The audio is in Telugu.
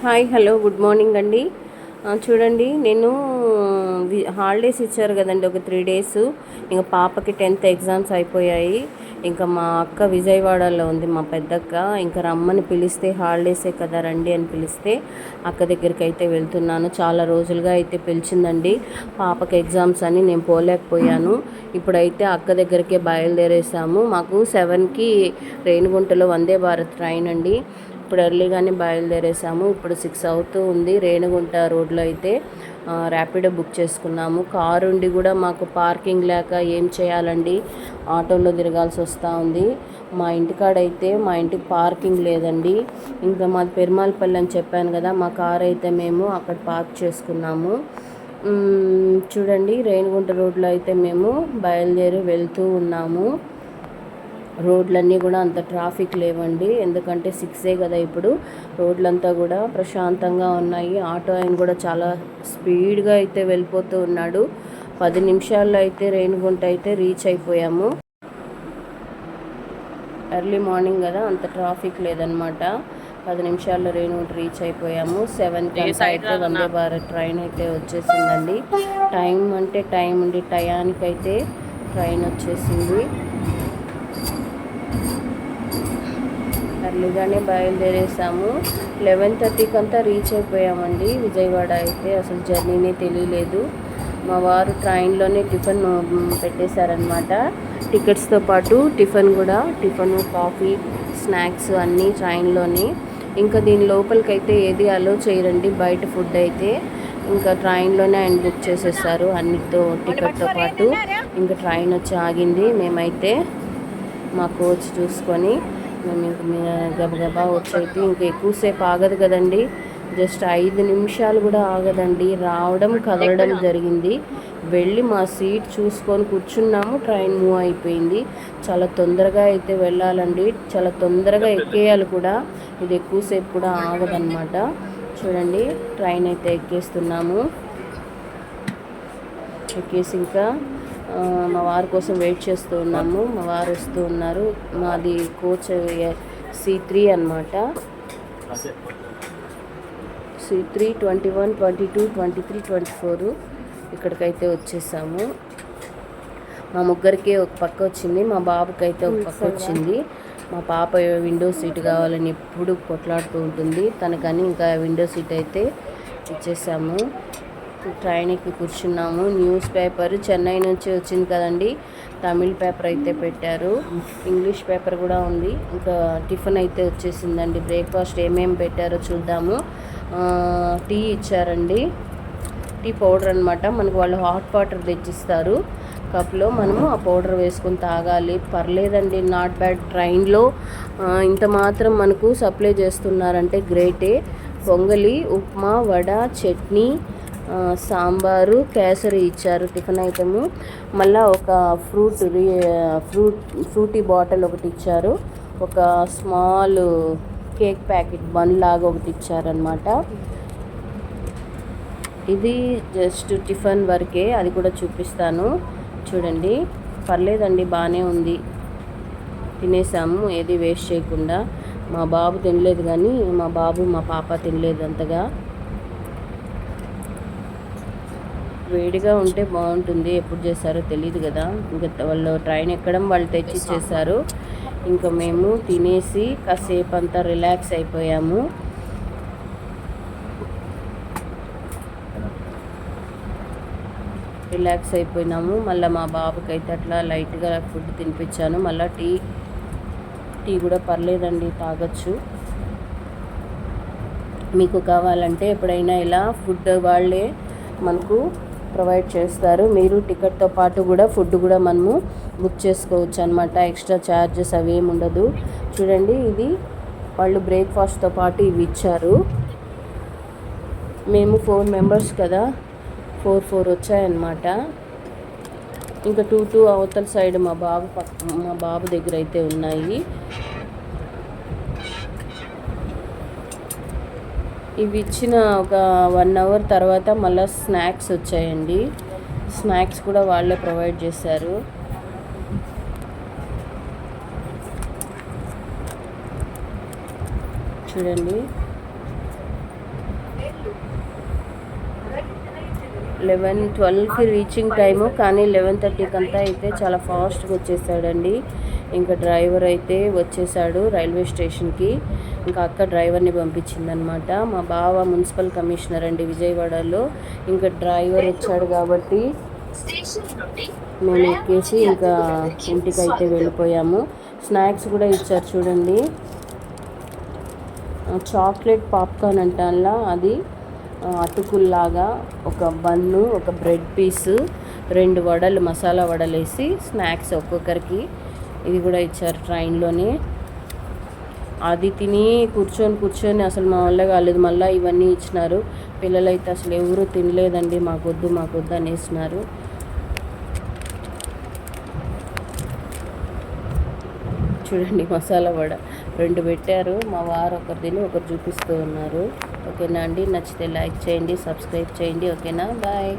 హాయ్ హలో గుడ్ మార్నింగ్ అండి. చూడండి నేను హాలిడేస్ ఇచ్చారు కదండి ఒక 3 days. ఇంకా పాపకి 10th ఎగ్జామ్స్ అయిపోయాయి. ఇంకా మా అక్క విజయవాడలో ఉంది, మా పెద్దక్క. ఇంకా రమ్మని పిలిస్తే హాలిడేసే కదా రండి అని పిలిస్తే అక్క దగ్గరికి అయితే వెళ్తున్నాను. చాలా రోజులుగా అయితే పిలిచిందండి పాపకి ఎగ్జామ్స్ అని, నేను పోలేకపోయాను. ఇప్పుడైతే అక్క దగ్గరికే బయలుదేరేసాము. మాకు 7కి రేణిగుంటలో వందే భారత్ ట్రైన్ అండి. ఇప్పుడు ఎర్లీగానే బయలుదేరేసాము. ఇప్పుడు 6 అవుతూ ఉంది. రేణిగుంట రోడ్లో అయితే ర్యాపిడో బుక్ చేసుకున్నాము. కారు ఉండి కూడా మాకు పార్కింగ్ లేక ఏం చేయాలండి, ఆటోలో తిరగాల్సి వస్తూ ఉంది. మా ఇంటికాడైతే మా ఇంటికి పార్కింగ్ లేదండి. ఇంకా మాది పెరుమాళపల్లి అని చెప్పాను కదా, మా కారు అయితే మేము అక్కడ పార్క్ చేసుకున్నాము. చూడండి రేణిగుంట రోడ్లో అయితే మేము బయలుదేరి వెళ్తూ ఉన్నాము. రోడ్లన్నీ కూడా అంత ట్రాఫిక్ లేవండి, ఎందుకంటే 6 కదా ఇప్పుడు. రోడ్లంతా కూడా ప్రశాంతంగా ఉన్నాయి. ఆటో ఆయన కూడా చాలా స్పీడ్గా అయితే వెళ్ళిపోతూ ఉన్నాడు. 10 నిమిషాల్లో అయితే రేణిగుంట అయితే రీచ్ అయిపోయాము. ఎర్లీ మార్నింగ్ కదా, అంత ట్రాఫిక్ లేదనమాట. 10 నిమిషాల్లో రేణిగుంట రీచ్ అయిపోయాము. 7కి అయితే వందే భారత్ ట్రైన్ అయితే వచ్చేసిందండి. టైం అంటే టైం ఉండి టయానికైతే ట్రైన్ వచ్చేసింది. ఎర్లీగానే బయలుదేరేసాము. 11:30కి అంతా రీచ్ అయిపోయామండి విజయవాడ అయితే. అసలు జర్నీనే తెలియలేదు. మా వారు ట్రైన్లోనే టిఫిన్ పెట్టేశారనమాట. టికెట్స్తో పాటు టిఫిన్ కాఫీ స్నాక్స్ అన్నీ ట్రైన్లోనే. ఇంకా దీని లోపలికైతే ఏది అలో చేయరండి, బయట ఫుడ్ అయితే. ఇంకా ట్రైన్లోనే ఆయన బుక్ చేసేసారు అన్నిటితో, టికెట్తో పాటు. ఇంకా ట్రైన్ వచ్చి ఆగింది. మేమైతే మా కోచ్ చూసుకొని మేము గబగబా వచ్చైతే ఇంకా ఎక్కువసేపు ఆగదు కదండి, జస్ట్ 5 నిమిషాలు కూడా ఆగదండి. రావడం కదలడం జరిగింది. వెళ్ళి మా సీట్ చూసుకొని కూర్చున్నాము, ట్రైన్ మూవ్ అయిపోయింది. చాలా తొందరగా అయితే వెళ్ళాలండి, చాలా తొందరగా ఎక్కేయాలి కూడా. ఇది ఎక్కువసేపు కూడా ఆగదన్నమాట. చూడండి ట్రైన్ అయితే ఎక్కేస్తున్నాము. ఎక్కేసి ఇంకా మా వారి కోసం వెయిట్ చేస్తూ ఉన్నాము. మా వారు వస్తూ ఉన్నారు. మాది కోచ్ C3 అన్నమాట. C3 21, 22, 23, 24 ఇక్కడికైతే వచ్చేసాము. మా ముగ్గురికి ఒక పక్క వచ్చింది, మా బాబుకి అయితే ఒక పక్క వచ్చింది. మా పాప విండో సీట్ కావాలని ఎప్పుడు కొట్లాడుతూ ఉంటుంది, తనకని ఇంకా విండో సీట్ అయితే ఇచ్చేసాము. ట్రైన్కి కూర్చున్నాము. న్యూస్ పేపర్ చెన్నై నుంచి వచ్చింది కదండి, తమిళ్ పేపర్ అయితే పెట్టారు, ఇంగ్లీష్ పేపర్ కూడా ఉంది. ఇంకా టిఫిన్ అయితే వచ్చేసిందండి. బ్రేక్ఫాస్ట్ ఏమేమి పెట్టారో చూద్దాము. టీ ఇచ్చారండి, టీ పౌడర్ అనమాట. మనకు వాళ్ళు హాట్ వాటర్ తెచ్చిస్తారు కప్లో, మనము ఆ పౌడర్ వేసుకొని తాగాలి. పర్లేదండి, నాట్ బ్యాడ్. ట్రైన్లో ఇంత మాత్రం మనకు సప్లై చేస్తున్నారంటే గ్రేటే. పొంగలి, ఉప్మా, వడ, చట్నీ, సాంబారు, కేసరి ఇచ్చారు టిఫిన్ ఐటము. మళ్ళీ ఒక ఫ్రూటీ బాటిల్ ఒకటి ఇచ్చారు. ఒక స్మాల్ కేక్ ప్యాకెట్ బన్ లాగా ఒకటి ఇచ్చారనమాట. ఇది జస్ట్ టిఫిన్ వరకే, అది కూడా చూపిస్తాను చూడండి. పర్లేదండి, బాగానే ఉంది. తినేసాము ఏది వేస్ట్ చేయకుండా. మా బాబు తినలేదు, కానీ మా పాప తినలేదు అంతగా. వేడిగా ఉంటే బాగుంటుంది, ఎప్పుడు చేశారో తెలియదు కదా. ఇంకా వాళ్ళు ట్రైన్ ఎక్కడం వాళ్ళు తెచ్చి ఇచ్చేసారు. ఇంకా మేము తినేసి కాసేపు అంతా రిలాక్స్ అయిపోయాము. రిలాక్స్ అయిపోయినాము. మళ్ళీ మా బాబుకి అయితే అట్లా లైట్గా ఫుడ్ తినిపించాను. మళ్ళీ టీ కూడా పర్లేదండి, తాగొచ్చు. మీకు కావాలంటే ఎప్పుడైనా ఇలా ఫుడ్ వాళ్ళే మనకు ప్రొవైడ్ చేస్తారు. మీరు టికెట్తో పాటు కూడా ఫుడ్ కూడా మనము బుక్ చేసుకోవచ్చు అనమాట. ఎక్స్ట్రా ఛార్జెస్ అవి ఏమి ఉండదు. చూడండి, ఇది వాళ్ళు బ్రేక్ఫాస్ట్తో పాటు ఇవి ఇచ్చారు. మేము 4 members కదా, 4 వచ్చాయన్నమాట. ఇంకా 2 అవతల సైడ్ మా బాబు దగ్గర అయితే ఉన్నాయి. ఇవి ఇచ్చిన ఒక 1 hour తర్వాత మళ్ళీ స్నాక్స్ వచ్చాయండి. స్నాక్స్ కూడా వాళ్ళే ప్రొవైడ్ చేశారు. చూడండి 12కి రీచింగ్ టైము, కానీ 11:30కి అంతా అయితే చాలా ఫాస్ట్గా వచ్చేసాడండి. ఇంకా డ్రైవర్ అయితే వచ్చేసాడు రైల్వే స్టేషన్కి. ఇంకా అక్క డ్రైవర్ని పంపించిందనమాట. మా బావ మున్సిపల్ కమిషనర్ అండి విజయవాడలో. ఇంకా డ్రైవర్ వచ్చాడు కాబట్టి మేము ఎక్కేసి ఇంకా ఇంటికైతే వెళ్ళిపోయాము. స్నాక్స్ కూడా ఇచ్చారు చూడండి, చాక్లెట్ పాప్కార్న్ అంటాలా, అది అటుకుల్లాగా ఒక బన్ను, ఒక బ్రెడ్ పీసు, 2 వడలు, మసాలా వడలు వేసి స్నాక్స్ ఒక్కొక్కరికి ఇది కూడా ఇచ్చారు ట్రైన్లోనే. అది తిని కూర్చొని అసలు మా వల్ల కాలేదు. మళ్ళీ ఇవన్నీ ఇచ్చినారు. పిల్లలైతే అసలు ఎవరూ తినలేదండి. మాకొద్దు అనేసినారు. చూడండి మసాలా వడ 2 పెట్టారు. మా వారు ఒకరు తిని ఒకరు చూపిస్తూ ఉన్నారు. ఓకేనా అండి, నచ్చితే లైక్ చేయండి, సబ్స్క్రైబ్ చేయండి. ఓకేనా, బాయ్.